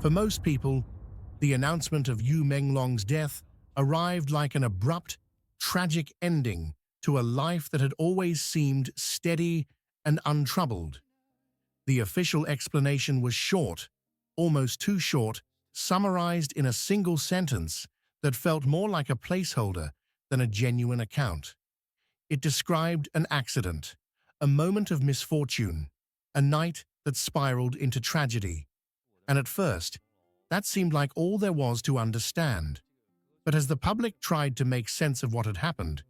For most people, the announcement of Yu Menglong's death arrived like an abrupt, tragic ending to a life that had always seemed steady and untroubled. The official explanation was short, almost too short, summarized in a single sentence that felt more like a placeholder than a genuine account. It described an accident, a moment of misfortune, a night that spiraled into tragedy. And at first, that seemed like all there was to understand. But as the public tried to make sense of what had happened,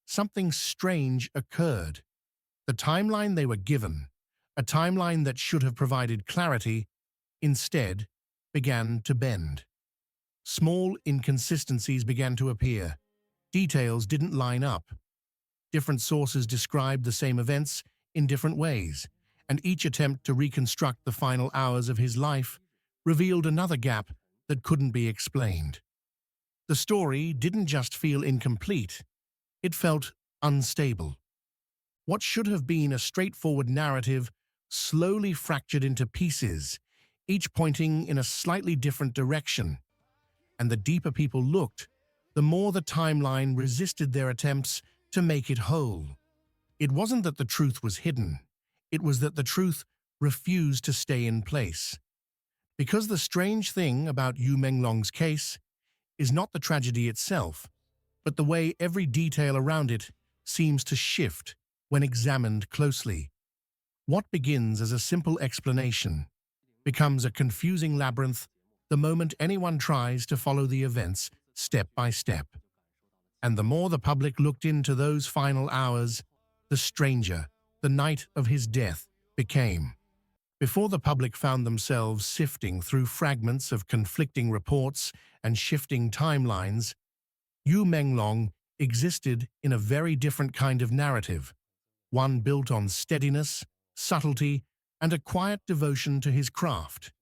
something strange occurred. The timeline they were given, a timeline that should have provided clarity, instead began to bend. Small inconsistencies began to appear. Details didn't line up. Different sources described the same events in different ways, and each attempt to reconstruct the final hours of his life revealed another gap that couldn't be explained. The story didn't just feel incomplete, it felt unstable. What should have been a straightforward narrative slowly fractured into pieces, each pointing in a slightly different direction. And the deeper people looked, the more the timeline resisted their attempts to make it whole. It wasn't that the truth was hidden, it was that the truth refused to stay in place. Because the strange thing about Yu Menglong's case is not the tragedy itself, but the way every detail around it seems to shift when examined closely. What begins as a simple explanation becomes a confusing labyrinth the moment anyone tries to follow the events step by step. And the more the public looked into those final hours, the stranger the night of his death became. Before the public found themselves sifting through fragments of conflicting reports and shifting timelines, Yu Menglong existed in a very different kind of narrative, one built on steadiness, subtlety, and a quiet devotion to his craft.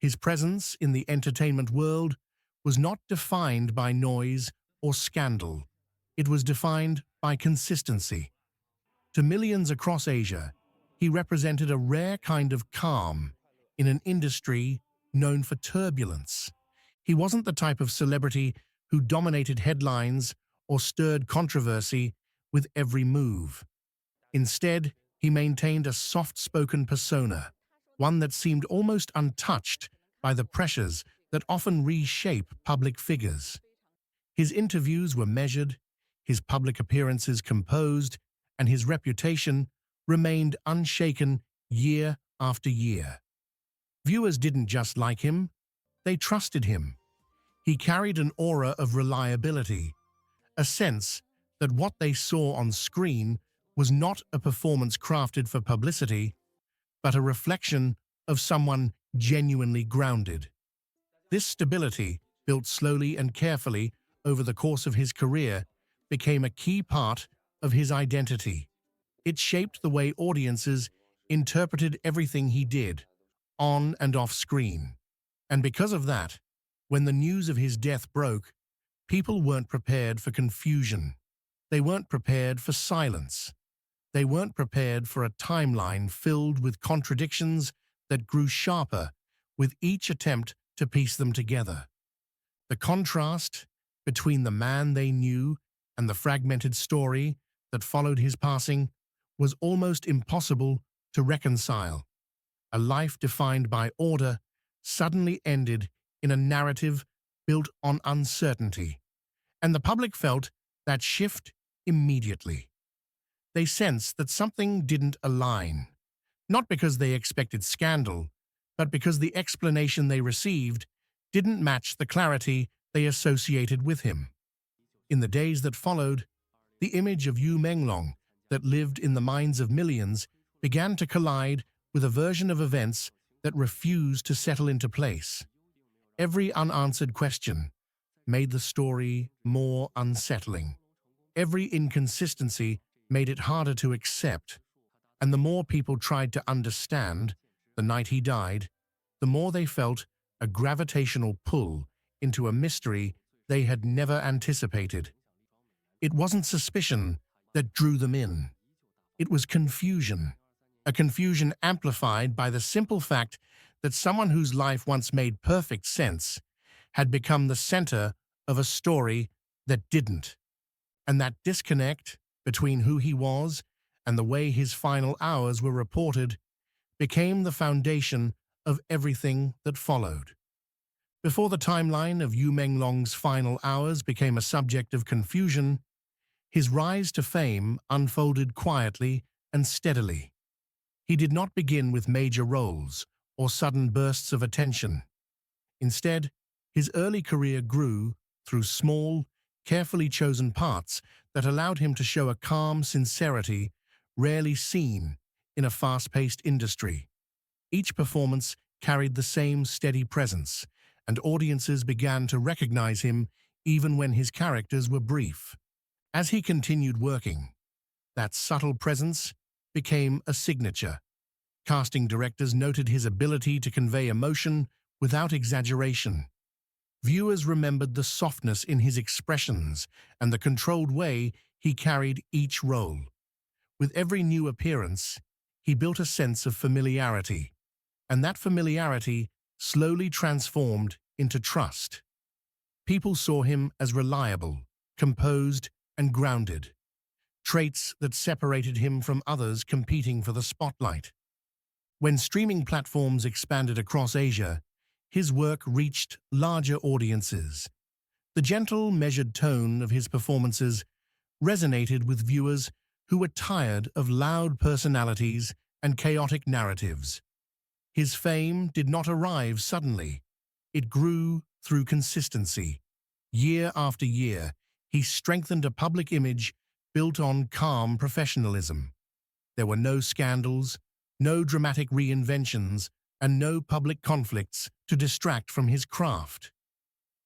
His presence in the entertainment world was not defined by noise or scandal. It was defined by consistency. To millions across Asia, he represented a rare kind of calm in an industry known for turbulence. He wasn't the type of celebrity who dominated headlines or stirred controversy with every move. Instead, he maintained a soft-spoken persona, one that seemed almost untouched by the pressures that often reshape public figures. His interviews were measured, his public appearances composed, and his reputation remained unshaken year after year. Viewers didn't just like him, they trusted him. He carried an aura of reliability, a sense that what they saw on screen was not a performance crafted for publicity, but a reflection of someone genuinely grounded. This stability, built slowly and carefully over the course of his career, became a key part of his identity. It shaped the way audiences interpreted everything he did, on and off screen. And because of that, when the news of his death broke, people weren't prepared for confusion. They weren't prepared for silence. They weren't prepared for a timeline filled with contradictions that grew sharper with each attempt to piece them together. The contrast between the man they knew and the fragmented story that followed his passing was almost impossible to reconcile. A life defined by order suddenly ended in a narrative built on uncertainty, and the public felt that shift immediately. They sensed that something didn't align, not because they expected scandal, but because the explanation they received didn't match the clarity they associated with him. In the days that followed, the image of Yu Menglong that lived in the minds of millions began to collide with a version of events that refused to settle into place. Every unanswered question made the story more unsettling. Every inconsistency made it harder to accept, and the more people tried to understand the night he died, the more they felt a gravitational pull into a mystery they had never anticipated. It wasn't suspicion that drew them in. It was confusion, a confusion amplified by the simple fact that someone whose life once made perfect sense had become the center of a story that didn't. And that disconnect between who he was and the way his final hours were reported became the foundation of everything that followed. Before the timeline of Yu Menglong's final hours became a subject of confusion, his rise to fame unfolded quietly and steadily. He did not begin with major roles or sudden bursts of attention. Instead, his early career grew through small, carefully chosen parts that allowed him to show a calm sincerity rarely seen in a fast-paced industry. Each performance carried the same steady presence, and audiences began to recognize him even when his characters were brief. As he continued working, that subtle presence became a signature. Casting directors noted his ability to convey emotion without exaggeration. Viewers remembered the softness in his expressions and the controlled way he carried each role. With every new appearance, he built a sense of familiarity, and that familiarity slowly transformed into trust. People saw him as reliable, composed, and grounded, traits that separated him from others competing for the spotlight. When streaming platforms expanded across Asia, his work reached larger audiences. The gentle, measured tone of his performances resonated with viewers who were tired of loud personalities and chaotic narratives. His fame did not arrive suddenly. It grew through consistency. Year after year, he strengthened a public image built on calm professionalism. There were no scandals, no dramatic reinventions, and no public conflicts to distract from his craft.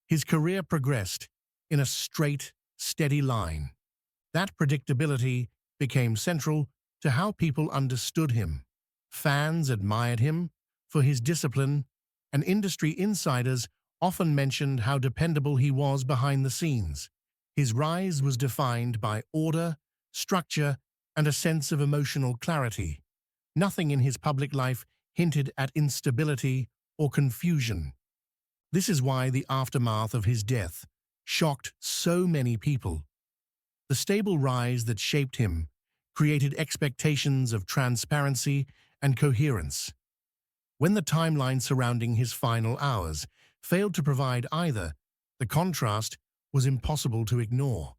His career progressed in a straight, steady line. That predictability became central to how people understood him. Fans admired him for his discipline, and industry insiders often mentioned how dependable he was behind the scenes. His rise was defined by order, structure, and a sense of emotional clarity. Nothing in his public life hinted at instability or confusion. This is why the aftermath of his death shocked so many people. The stable rise that shaped him created expectations of transparency and coherence. When the timeline surrounding his final hours failed to provide either, the contrast was impossible to ignore.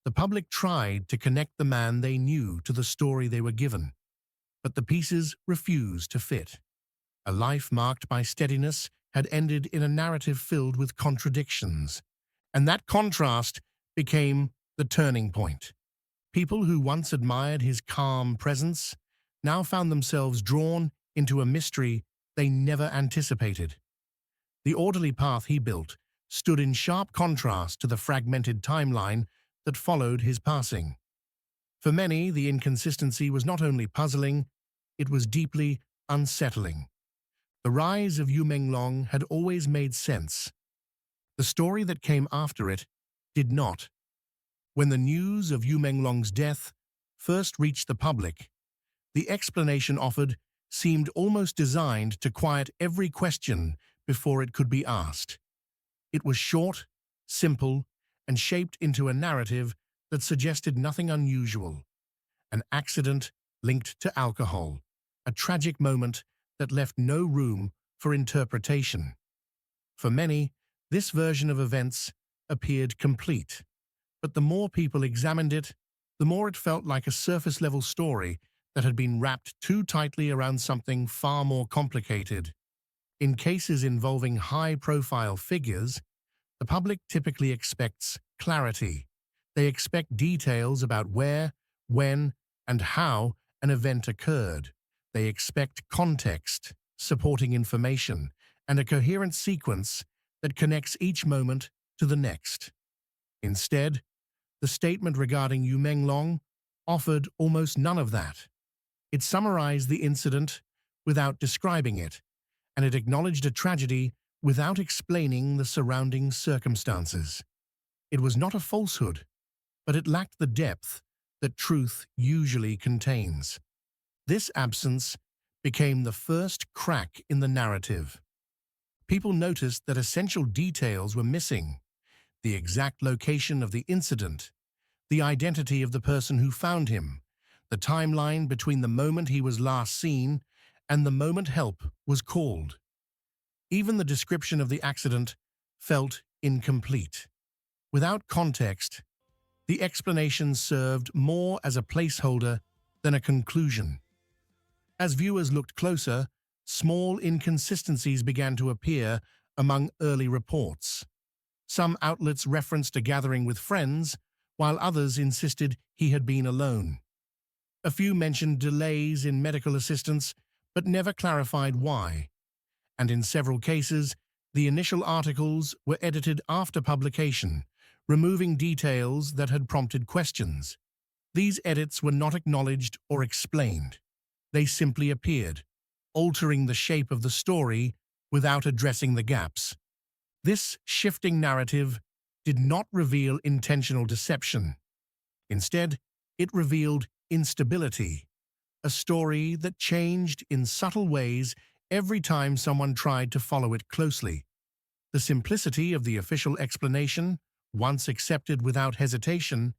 The public tried to connect the man they knew to the story they were given, but the pieces refused to fit. A life marked by steadiness had ended in a narrative filled with contradictions, and that contrast became the turning point. People who once admired his calm presence now found themselves drawn into a mystery they never anticipated. The orderly path he built stood in sharp contrast to the fragmented timeline that followed his passing. For many, the inconsistency was not only puzzling, it was deeply unsettling. The rise of Yu Menglong had always made sense. The story that came after it did not. When the news of Yu Menglong's death first reached the public, the explanation offered seemed almost designed to quiet every question before it could be asked. It was short, simple, and shaped into a narrative that suggested nothing unusual. An accident linked to alcohol, a tragic moment that left no room for interpretation. For many, this version of events appeared complete, but the more people examined it, the more it felt like a surface-level story that had been wrapped too tightly around something far more complicated. In cases involving high-profile figures, the public typically expects clarity. They expect details about where, when, and how an event occurred. They expect context, supporting information, and a coherent sequence that connects each moment to the next. Instead, the statement regarding Yu Menglong offered almost none of that. It summarized the incident without describing it, and it acknowledged a tragedy without explaining the surrounding circumstances. It was not a falsehood, but it lacked the depth that truth usually contains. This absence became the first crack in the narrative. People noticed that essential details were missing: the exact location of the incident, the identity of the person who found him, the timeline between the moment he was last seen and the moment help was called. Even the description of the accident felt incomplete. Without context, the explanation served more as a placeholder than a conclusion. As viewers looked closer, small inconsistencies began to appear among early reports. Some outlets referenced a gathering with friends, while others insisted he had been alone. A few mentioned delays in medical assistance, but never clarified why. And in several cases, the initial articles were edited after publication, removing details that had prompted questions. These edits were not acknowledged or explained. They simply appeared, altering the shape of the story without addressing the gaps. This shifting narrative did not reveal intentional deception. Instead, it revealed instability, a story that changed in subtle ways every time someone tried to follow it closely. The simplicity of the official explanation, once accepted without hesitation,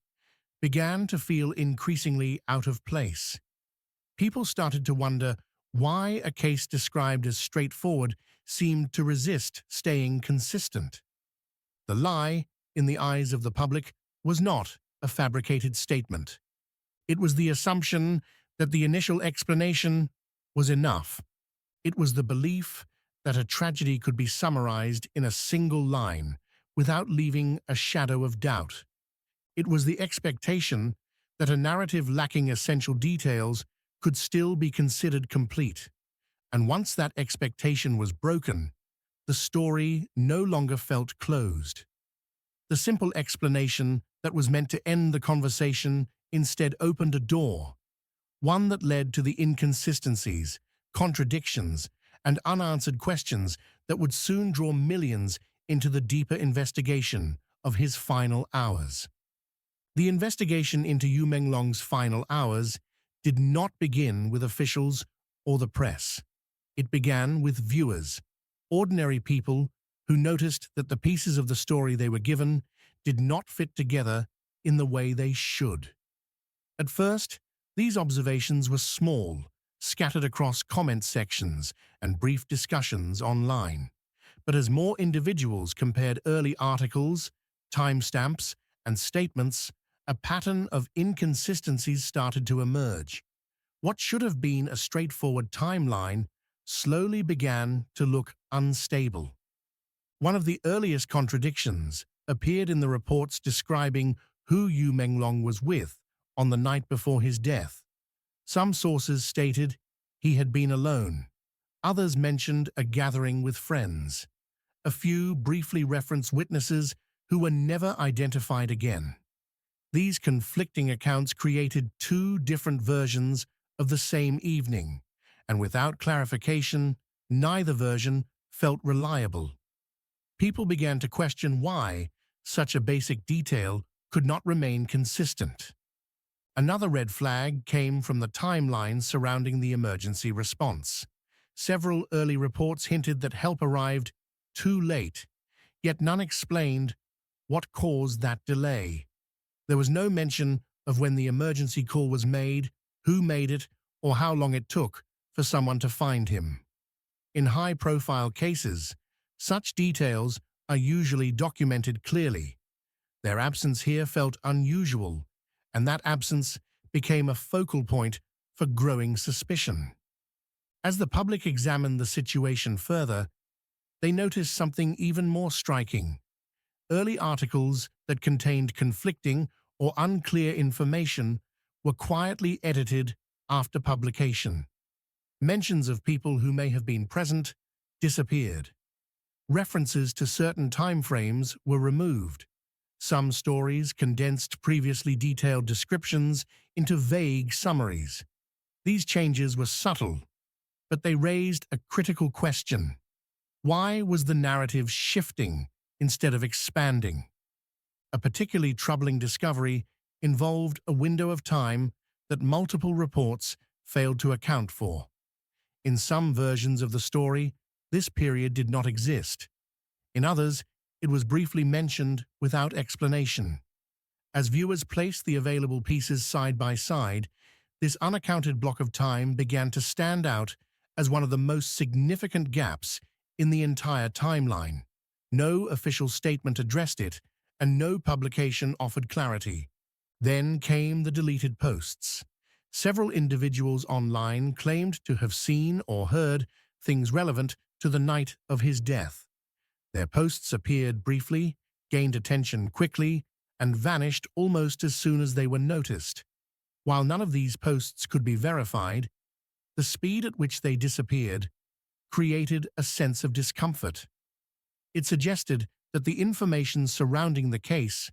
began to feel increasingly out of place. People started to wonder why a case described as straightforward seemed to resist staying consistent. The lie, in the eyes of the public, was not a fabricated statement. It was the assumption that the initial explanation was enough. It was the belief that a tragedy could be summarized in a single line without leaving a shadow of doubt. It was the expectation that a narrative lacking essential details could still be considered complete. And once that expectation was broken, the story no longer felt closed. The simple explanation that was meant to end the conversation instead opened a door, one that led to the inconsistencies, contradictions, and unanswered questions that would soon draw millions into the deeper investigation of his final hours. The investigation into Yu Menglong's final hours did not begin with officials or the press. It began with viewers, ordinary people who noticed that the pieces of the story they were given did not fit together in the way they should. At first, these observations were small, scattered across comment sections and brief discussions online. But as more individuals compared early articles, timestamps, and statements, a pattern of inconsistencies started to emerge. What should have been a straightforward timeline slowly began to look unstable. One of the earliest contradictions appeared in the reports describing who Yu Menglong was with on the night before his death. Some sources stated he had been alone. Others mentioned a gathering with friends. A few briefly referenced witnesses who were never identified again. These conflicting accounts created two different versions of the same evening, and without clarification, neither version felt reliable. People began to question why such a basic detail could not remain consistent. Another red flag came from the timeline surrounding the emergency response. Several early reports hinted that help arrived too late, yet none explained what caused that delay. There was no mention of when the emergency call was made, who made it, or how long it took for someone to find him. In high-profile cases, such details are usually documented clearly. Their absence here felt unusual, and that absence became a focal point for growing suspicion. As the public examined the situation further, they noticed something even more striking. Early articles that contained conflicting or unclear information were quietly edited after publication. Mentions of people who may have been present disappeared. References to certain timeframes were removed. Some stories condensed previously detailed descriptions into vague summaries. These changes were subtle, but they raised a critical question. Why was the narrative shifting instead of expanding? A particularly troubling discovery involved a window of time that multiple reports failed to account for. In some versions of the story, this period did not exist. In others, it was briefly mentioned without explanation. As viewers placed the available pieces side by side, this unaccounted block of time began to stand out as one of the most significant gaps in the entire timeline. No official statement addressed it, and no publication offered clarity. Then came the deleted posts. Several individuals online claimed to have seen or heard things relevant to the night of his death. Their posts appeared briefly, gained attention quickly, and vanished almost as soon as they were noticed. While none of these posts could be verified, the speed at which they disappeared created a sense of discomfort. It suggested that the information surrounding the case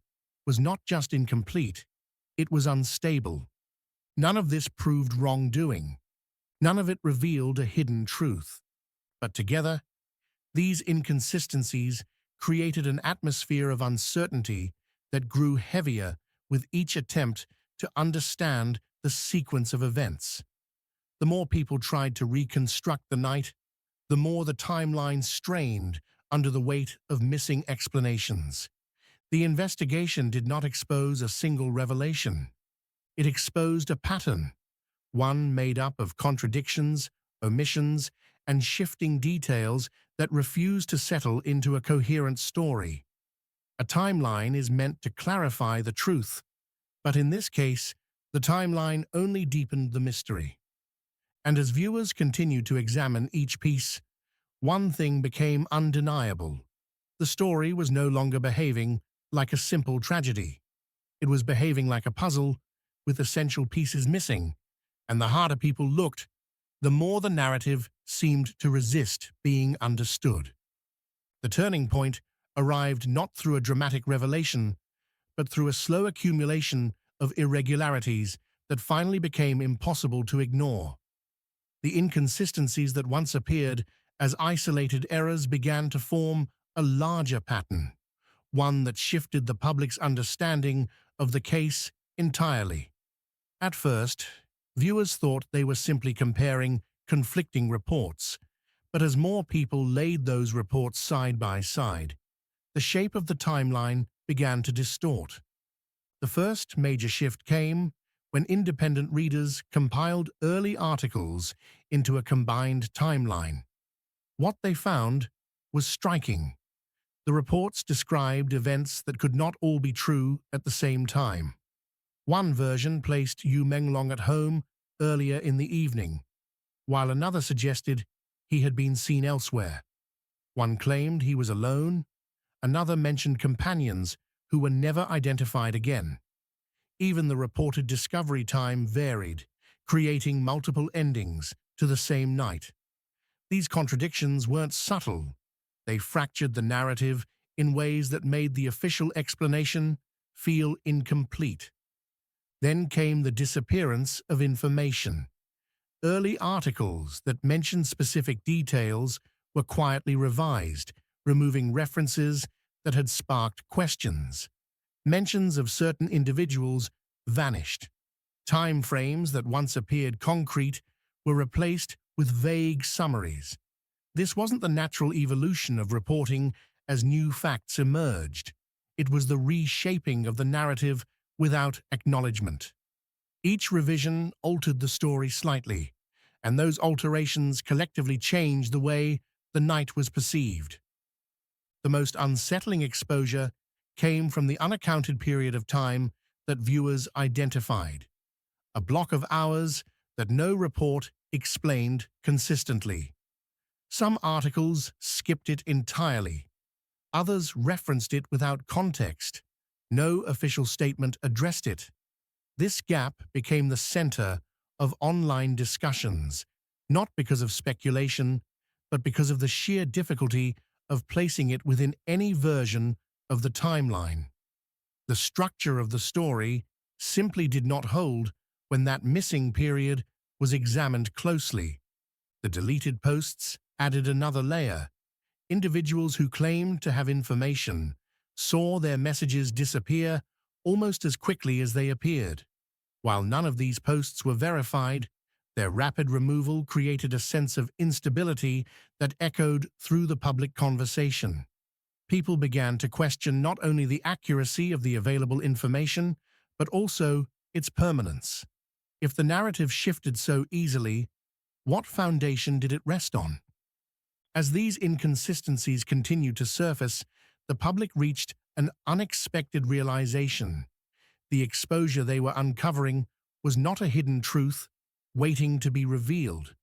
was not just incomplete, it was unstable. None of this proved wrongdoing. None of it revealed a hidden truth. But together, these inconsistencies created an atmosphere of uncertainty that grew heavier with each attempt to understand the sequence of events. The more people tried to reconstruct the night, the more the timeline strained under the weight of missing explanations. The investigation did not expose a single revelation. It exposed a pattern, one made up of contradictions, omissions, and shifting details that refused to settle into a coherent story. A timeline is meant to clarify the truth, but in this case, the timeline only deepened the mystery. And as viewers continued to examine each piece, one thing became undeniable. The story was no longer behaving like a simple tragedy. It was behaving like a puzzle with essential pieces missing, and the harder people looked, the more the narrative seemed to resist being understood. The turning point arrived not through a dramatic revelation, but through a slow accumulation of irregularities that finally became impossible to ignore. The inconsistencies that once appeared as isolated errors began to form a larger pattern, one that shifted the public's understanding of the case entirely. At first, viewers thought they were simply comparing conflicting reports, but as more people laid those reports side by side, the shape of the timeline began to distort. The first major shift came when independent readers compiled early articles into a combined timeline. What they found was striking. The reports described events that could not all be true at the same time. One version placed Yu Menglong at home earlier in the evening, while another suggested he had been seen elsewhere. One claimed he was alone, another mentioned companions who were never identified again. Even the reported discovery time varied, creating multiple endings to the same night. These contradictions weren't subtle. They fractured the narrative in ways that made the official explanation feel incomplete. Then came the disappearance of information. Early articles that mentioned specific details were quietly revised, removing references that had sparked questions. Mentions of certain individuals vanished. Time frames that once appeared concrete were replaced with vague summaries. This wasn't the natural evolution of reporting as new facts emerged. It was the reshaping of the narrative without acknowledgement. Each revision altered the story slightly, and those alterations collectively changed the way the night was perceived. The most unsettling exposure came from the unaccounted period of time that viewers identified, a block of hours that no report explained consistently. Some articles skipped it entirely. Others referenced it without context. No official statement addressed it. This gap became the center of online discussions, not because of speculation, but because of the sheer difficulty of placing it within any version of the timeline. The structure of the story simply did not hold when that missing period was examined closely. The deleted posts added another layer. Individuals who claimed to have information saw their messages disappear almost as quickly as they appeared. While none of these posts were verified, Their rapid removal created a sense of instability that echoed through the public conversation. People began to question not only the accuracy of the available information, but also its permanence. If the narrative shifted so easily, what foundation did it rest on? As these inconsistencies continued to surface, the public reached an unexpected realization. The exposure they were uncovering was not a hidden truth waiting to be revealed.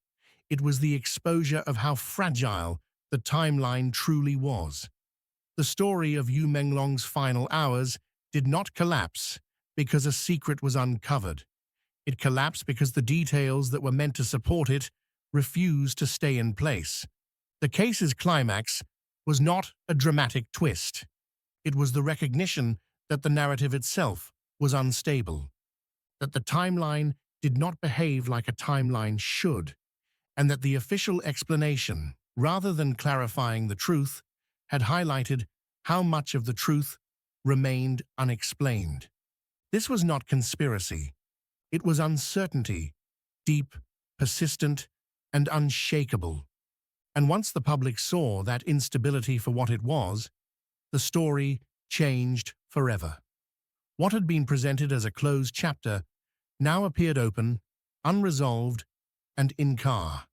It was the exposure of how fragile the timeline truly was. The story of Yu Menglong's final hours did not collapse because a secret was uncovered. It collapsed because the details that were meant to support it refused to stay in place. The case's climax was not a dramatic twist. It was the recognition that the narrative itself was unstable, that the timeline did not behave like a timeline should, and that the official explanation, rather than clarifying the truth, had highlighted how much of the truth remained unexplained. This was not conspiracy. It was uncertainty, deep, persistent, and unshakable. And once the public saw that instability for what it was, the story changed forever. What had been presented as a closed chapter now appeared open, unresolved, and incar.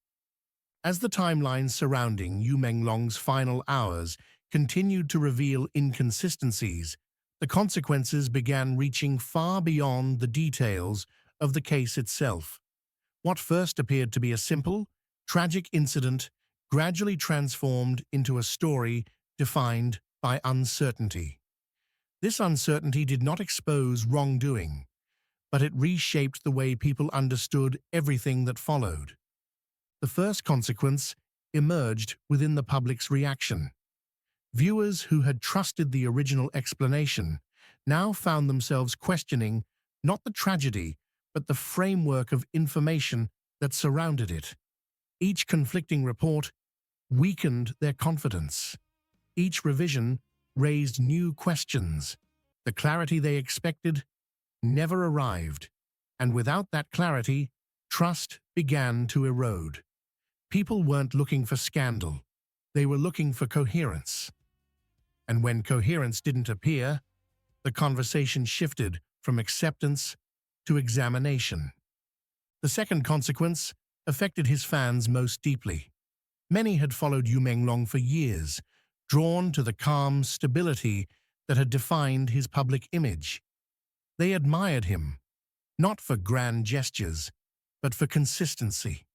As the timelines surrounding Yu Menglong's final hours continued to reveal inconsistencies, the consequences began reaching far beyond the details of the case itself. What first appeared to be a simple, tragic incident gradually transformed into a story defined by uncertainty. This uncertainty did not expose wrongdoing, but it reshaped the way people understood everything that followed. The first consequence emerged within the public's reaction. Viewers who had trusted the original explanation now found themselves questioning not the tragedy, but the framework of information that surrounded it. Each conflicting report weakened their confidence. Each revision raised new questions. The clarity they expected never arrived, and without that clarity, trust began to erode. People weren't looking for scandal. They were looking for coherence. And when coherence didn't appear, the conversation shifted from acceptance to examination. The second consequence affected his fans most deeply. Many had followed Yu Menglong for years, drawn to the calm stability that had defined his public image. They admired him, not for grand gestures, but for consistency.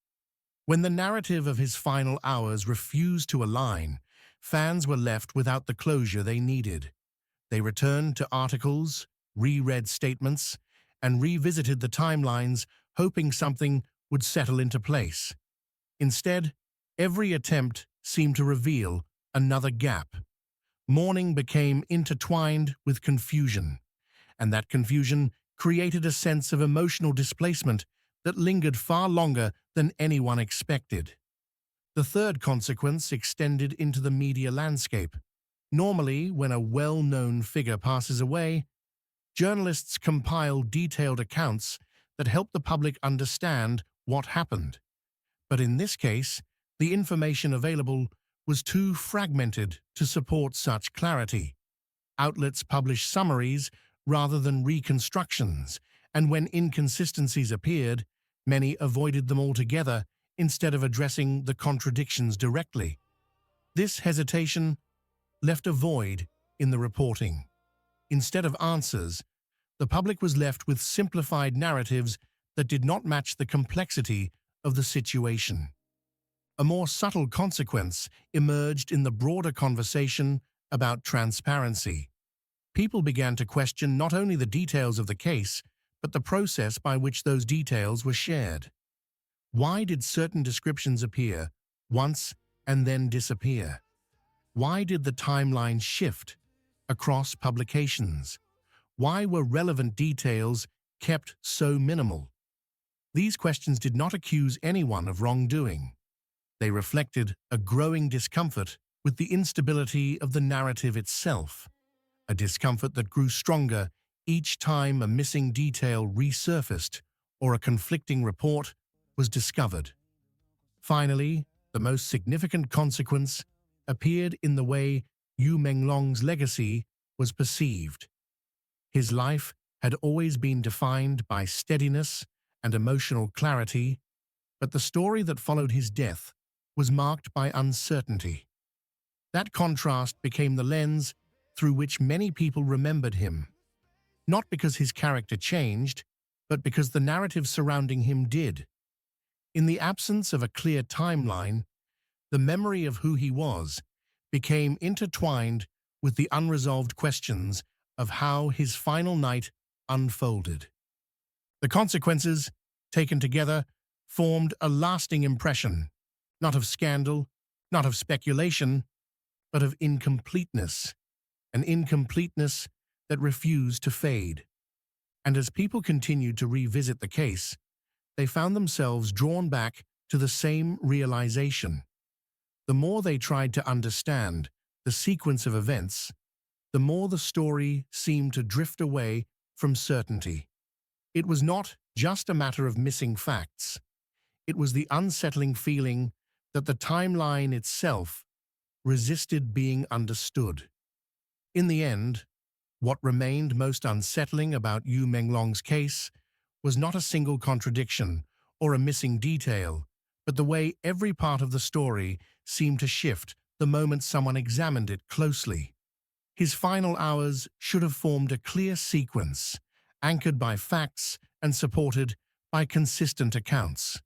When the narrative of his final hours refused to align, fans were left without the closure they needed. They returned to articles, reread statements, and revisited the timelines, hoping something would settle into place. Instead, every attempt seemed to reveal another gap. Mourning became intertwined with confusion, and that confusion created a sense of emotional displacement that lingered far longer than anyone expected. The third consequence extended into the media landscape. Normally, when a well-known figure passes away, journalists compile detailed accounts that help the public understand what happened. But in this case, the information available was too fragmented to support such clarity. Outlets published summaries rather than reconstructions, and when inconsistencies appeared, many avoided them altogether instead of addressing the contradictions directly. This hesitation left a void in the reporting. Instead of answers, the public was left with simplified narratives that did not match the complexity of the situation. A more subtle consequence emerged in the broader conversation about transparency. People began to question not only the details of the case, but the process by which those details were shared. Why did certain descriptions appear once and then disappear? Why did the timeline shift across publications? Why were relevant details kept so minimal? These questions did not accuse anyone of wrongdoing. They reflected a growing discomfort with the instability of the narrative itself, a discomfort that grew stronger each time a missing detail resurfaced or a conflicting report was discovered. Finally, the most significant consequence appeared in the way Yu Menglong's legacy was perceived. His life had always been defined by steadiness and emotional clarity, but the story that followed his death was marked by uncertainty. That contrast became the lens through which many people remembered him, not because his character changed, but because the narrative surrounding him did. In the absence of a clear timeline, the memory of who he was became intertwined with the unresolved questions of how his final night unfolded. The consequences, taken together, formed a lasting impression, not of scandal, not of speculation, but of incompleteness, an incompleteness that refused to fade. And as people continued to revisit the case, they found themselves drawn back to the same realization. The more they tried to understand the sequence of events, the more the story seemed to drift away from certainty. It was not just a matter of missing facts. It was the unsettling feeling that the timeline itself resisted being understood. In the end, what remained most unsettling about Yu Menglong's case was not a single contradiction or a missing detail, but the way every part of the story seemed to shift the moment someone examined it closely. His final hours should have formed a clear sequence, anchored by facts and supported by consistent accounts.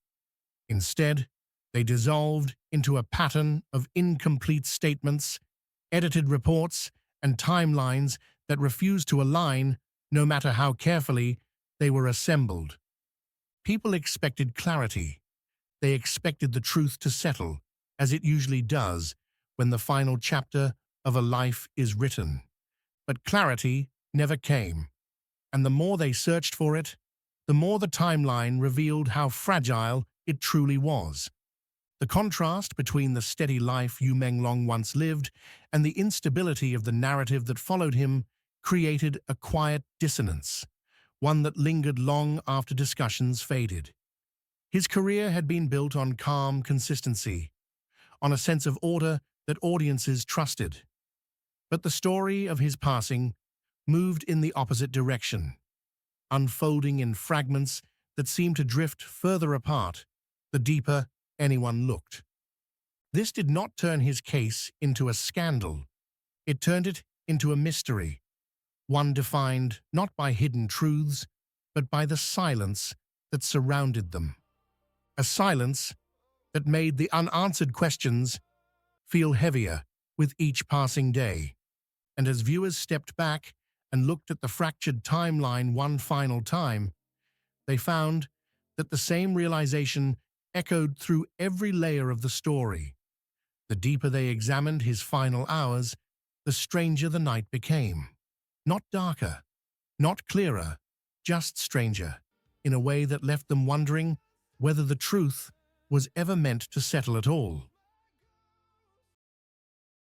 Instead, they dissolved into a pattern of incomplete statements, edited reports, and timelines that refused to align no matter how carefully they were assembled. People expected clarity. They expected the truth to settle, as it usually does when the final chapter of a life is written. But clarity never came, and the more they searched for it, the more the timeline revealed how fragile it truly was. The contrast between the steady life Yu Menglong once lived and the instability of the narrative that followed him created a quiet dissonance, one that lingered long after discussions faded. His career had been built on calm consistency, on a sense of order that audiences trusted. But the story of his passing moved in the opposite direction, unfolding in fragments that seemed to drift further apart the deeper anyone looked. This did not turn his case into a scandal. It turned it into a mystery, one defined not by hidden truths, but by the silence that surrounded them. A silence that made the unanswered questions feel heavier with each passing day. And as viewers stepped back and looked at the fractured timeline one final time, they found that the same realization echoed through every layer of the story. The deeper they examined his final hours, the stranger the night became. Not darker, not clearer, just stranger, in a way that left them wondering whether the truth was ever meant to settle at all.